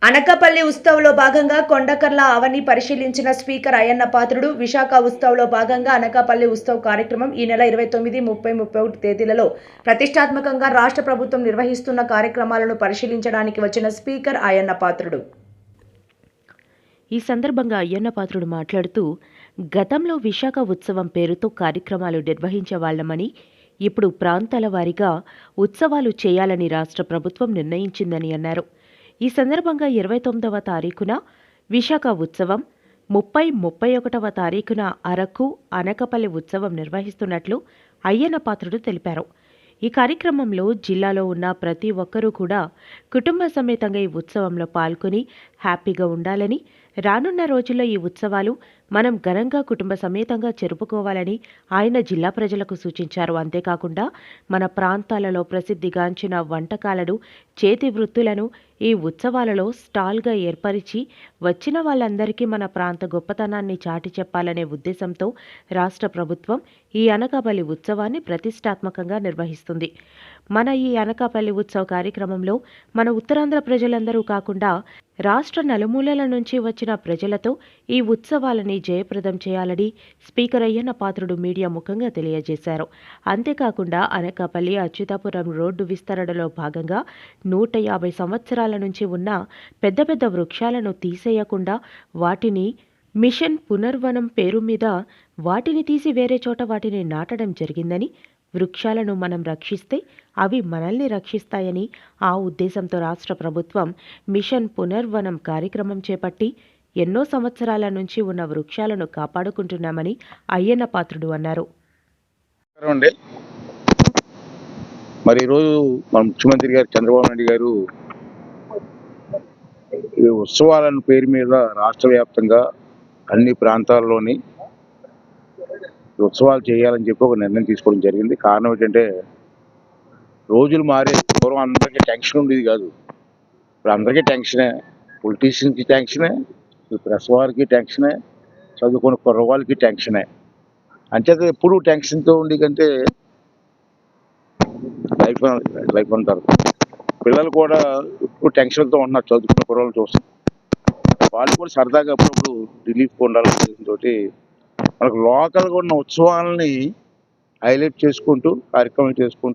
అనకాపల్లి ఉత్సవ్లో భాగంగా కొండకర్ల ఆవని పరిశీలించిన స్పీకర్ అయ్యన్న పాత్రుడు. విశాఖ ఉత్సవ్లో భాగంగా అనకాపల్లి ఉత్సవ్ కార్యక్రమం ఈ నెల 29, 30, 31 తేదీలలో ప్రతిష్టాత్మకంగా రాష్ట్ర ప్రభుత్వం నిర్వహిస్తున్న కార్యక్రమాలను పరిశీలించడానికి వచ్చిన స్పీకర్ అయ్యన్న పాత్రుడు. ఈ సందర్భంగా అయ్యన్న పాత్రుడు మాట్లాడుతూ, గతంలో విశాఖ ఉత్సవం పేరుతో కార్యక్రమాలు నిర్వహించేవాళ్లమని, ఇప్పుడు ప్రాంతాల వారీగా ఉత్సవాలు చేయాలని రాష్ట్ర ప్రభుత్వం నిర్ణయించిందని అన్నారు. ఈ సందర్భంగా 29వ తారీఖున విశాఖ ఉత్సవం, 30, 31వ తారీఖున అరకు, అనకాపల్లి ఉత్సవం నిర్వహిస్తున్నట్లు అయ్యన్న పాత్రుడు తెలిపారు. ఈ కార్యక్రమంలో జిల్లాలో ఉన్న ప్రతి ఒక్కరూ కూడా కుటుంబ సమేతంగా ఈ ఉత్సవంలో పాల్గొని హ్యాపీగా ఉండాలని, రానున్న రోజుల్లో ఈ ఉత్సవాలు మనం ఘనంగా కుటుంబ సమేతంగా జరుపుకోవాలని ఆయన జిల్లా ప్రజలకు సూచించారు. అంతేకాకుండా మన ప్రాంతాలలో ప్రసిద్ధిగాంచిన వంటకాలను, చేతి వృత్తులను ఈ ఉత్సవాలలో స్టాల్గా ఏర్పరిచి వచ్చిన వాళ్ళందరికీ మన ప్రాంత గొప్పతనాన్ని చాటి చెప్పాలనే ఉద్దేశంతో రాష్ట్ర ప్రభుత్వం ఈ అనకాపల్లి ఉత్సవాన్ని ప్రతిష్టాత్మకంగా నిర్వహిస్తుంది. మన ఈ అనకాపల్లి ఉత్సవ కార్యక్రమంలో మన ఉత్తరాంధ్ర ప్రజలందరూ కాకుండా రాష్ట్ర నలుమూలల నుంచి వచ్చిన ప్రజలతో ఈ ఉత్సవాలని జయప్రదం చేయాలని స్పీకర్ అయ్యన్న పాత్రుడు మీడియా ముఖంగా తెలియజేశారు. అంతేకాకుండా అనకాపల్లి అచ్యుతాపురం రోడ్డు విస్తరణలో భాగంగా 150 సంవత్సరాల నుంచి ఉన్న పెద్ద పెద్ద వృక్షాలను తీసేయకుండా వాటిని మిషన్ పునర్వనం పేరు మీద వాటిని తీసి వేరే చోట వాటిని నాటడం జరిగిందని, వృక్షాలను మనం రక్షిస్తే అవి మనల్ని రక్షిస్తాయని ఆ ఉద్దేశంతో రాష్ట్ర ప్రభుత్వం మిషన్ పునర్వనం కార్యక్రమం చేపట్టి ఎన్నో సంవత్సరాల నుంచి ఉన్న వృక్షాలను కాపాడుకుంటున్నామని అయ్యన్న పాత్రుడు అన్నారు. మరి ఈరోజు మన ముఖ్యమంత్రి గారు చంద్రబాబు నాయుడు గారు ఈ ఉత్సవాలను పేరు మీద రాష్ట్ర వ్యాప్తంగా అన్ని ప్రాంతాల్లోని ఉత్సవాలు చేయాలని చెప్పి ఒక నిర్ణయం తీసుకోవడం జరిగింది. కారణం ఏంటంటే రోజులు మారే. పూర్వం అందరికీ టెన్షన్ ఉండేది కాదు, ఇప్పుడు అందరికీ టెన్షనే. పొలిటీషియన్కి టెన్షనే, ప్రెస్ వారికి టెన్షనే, చదువుకున్న కుర్రవాళ్ళకి టెన్షనే. అంచేత ఎప్పుడు టెన్షన్తో ఉండి కంటే లైఫ్ అంటారు. పిల్లలు కూడా ఇప్పుడు టెన్షన్తో ఉంటున్నారు, చదువుకున్న కుర్రవాళ్ళు చూస్తాం. వాళ్ళు కూడా సరదాగా అప్పుడప్పుడు రిలీఫ్ ఉండాలని ఉద్దేశంతో మనకు లోకల్గా ఉన్న ఉత్సవాలని హైలైట్ చేసుకుంటూ కార్యక్రమాలు చేసుకుంటూ